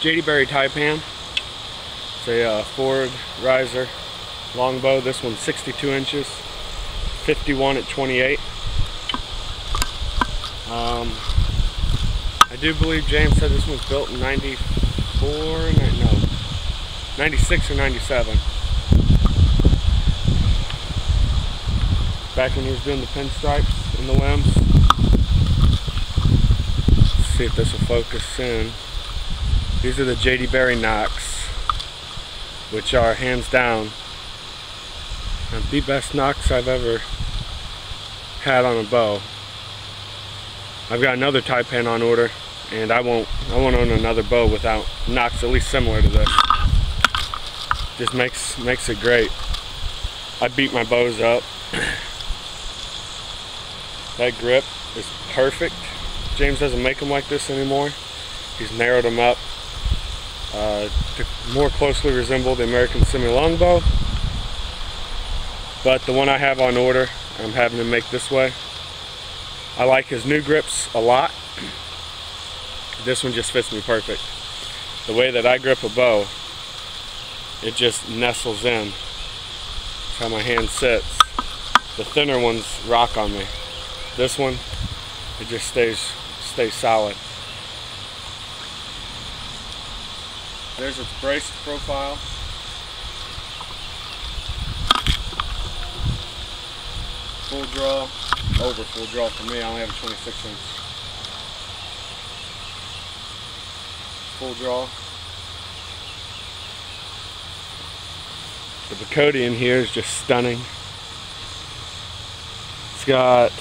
JD Berry taipan. It's a forward riser longbow. This one's 62 inches, 51 at 28. I do believe James said this was built in 96 or 97. Back when he was doing the pinstripes in the limbs. Let's see if this will focus in. These are the JD Berry nocks, which are hands down the best nocks I've ever had on a bow. I've got another taipan on order, and I won't own another bow without nocks at least similar to this. Just makes it great. I beat my bows up. That grip is perfect. James doesn't make them like this anymore. He's narrowed them up to more closely resemble the American semi-longbow. But the one I have on order, I'm having to make this way. I like his new grips a lot. This one just fits me perfect. The way that I grip a bow, it just nestles in. That's how my hand sits. The thinner ones rock on me. This one, it just stays solid. There's its braced profile. Full draw, over full draw for me. I only have a 26 inch. Full draw. The Bacote in here is just stunning. It's got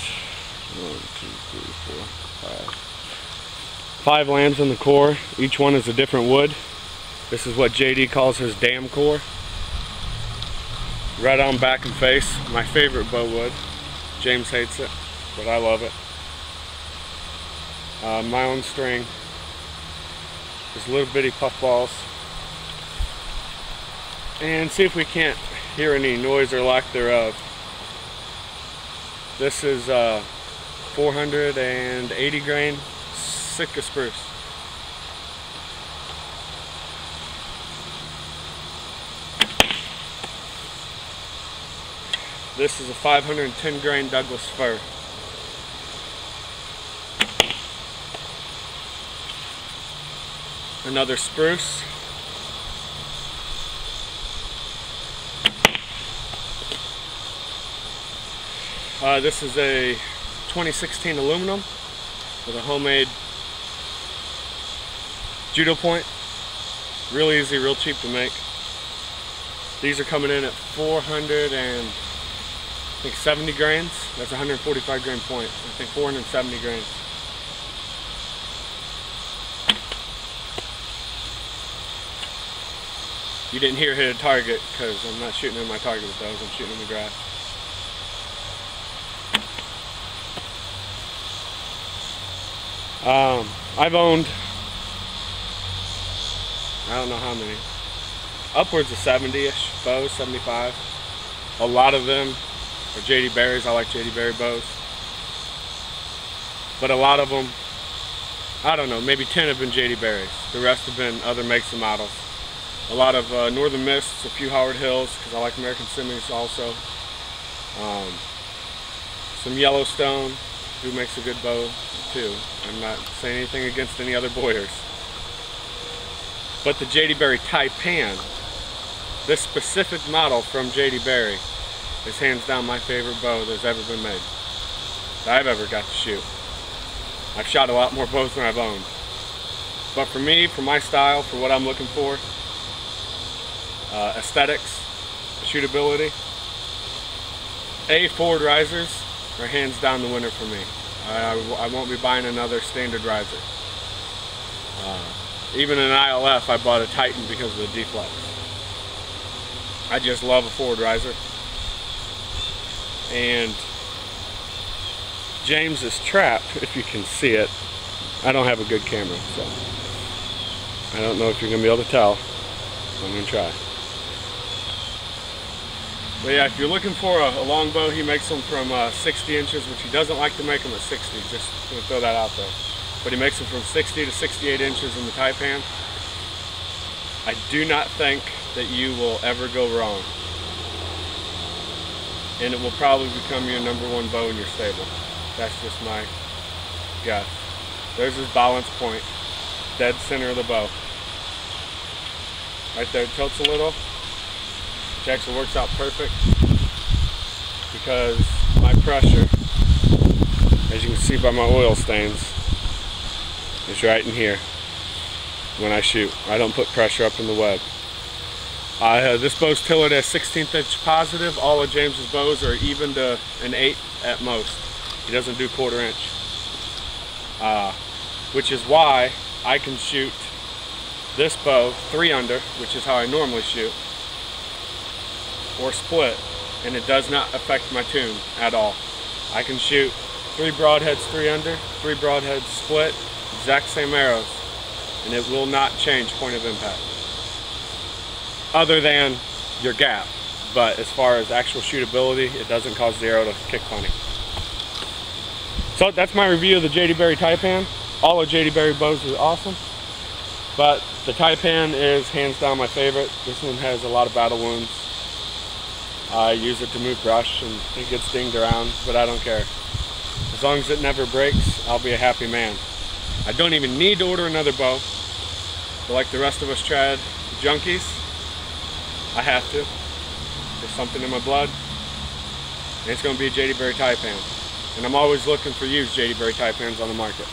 5 lambs in the core. Each one is a different wood. This is what JD calls his dam core. Right on back and face. My favorite bow wood. James hates it, but I love it. My own string. Just little bitty puff balls. And see if we can't hear any noise or lack thereof. This is 480 grain Sitka spruce. This is a 510 grain Douglas fir. Another spruce. This is a 2016 aluminum with a homemade judo point. Real easy, real cheap to make. These are coming in at 470 grains. That's 145 grain point. I think 470 grains. You didn't hear hit a target because I'm not shooting in my target with those. I'm shooting in the grass. I've owned, I don't know how many, upwards of 70-ish bows, 75. A lot of them are JD Berries. I like JD Berry bows. But a lot of them, I don't know, maybe 10 have been JD Berries. The rest have been other makes and models. A lot of Northern Mists, a few Howard Hills, because I like American semis also. Some Yellowstone, who makes a good bow too. I'm not saying anything against any other Boyers. But the JD Berry taipan, this specific model from JD Berry, is hands down my favorite bow that's ever been made, that I've ever got to shoot. I've shot a lot more bows than I've owned. But for me, for my style, for what I'm looking for, aesthetics, shootability, forward risers are hands down the winner for me. I won't be buying another standard riser. Even in ILF, I bought a Titan because of the deflex. I just love a forward riser. And James's trap, if you can see it, I don't have a good camera, so I don't know if you're going to be able to tell. I'm going to try. But yeah, if you're looking for a longbow, he makes them from 60 inches, which he doesn't like to make them at 60, just going to throw that out there. But he makes them from 60 to 68 inches in the taipan. I do not think that you will ever go wrong. And it will probably become your #1 bow in your stable. That's just my guess. There's his balance point, dead center of the bow. Right there, it tilts a little, which actually works out perfect because my pressure, as you can see by my oil stains, is right in here when I shoot. I don't put pressure up in the web. This bow's tillered at 16th inch positive. All of James's bows are even to an 8 at most. He doesn't do 1/4 inch. Which is why I can shoot this bow 3 under, which is how I normally shoot, or split, and it does not affect my tune at all. I can shoot 3 broadheads 3 under, 3 broadheads split, exact same arrows, and it will not change point of impact. Other than your gap, but as far as actual shootability, it doesn't cause the arrow to kick funny. So that's my review of the J.D. Berry taipan. All of J.D. Berry bows are awesome, but the taipan is hands down my favorite. This one has a lot of battle wounds. I use it to move brush and it gets dinged around, but I don't care. As long as it never breaks, I'll be a happy man. I don't even need to order another bow, but like the rest of us trad junkies, I have to. There's something in my blood, and it's going to be a J.D. Berry taipan. And I'm always looking for used J.D. Berry taipans on the market.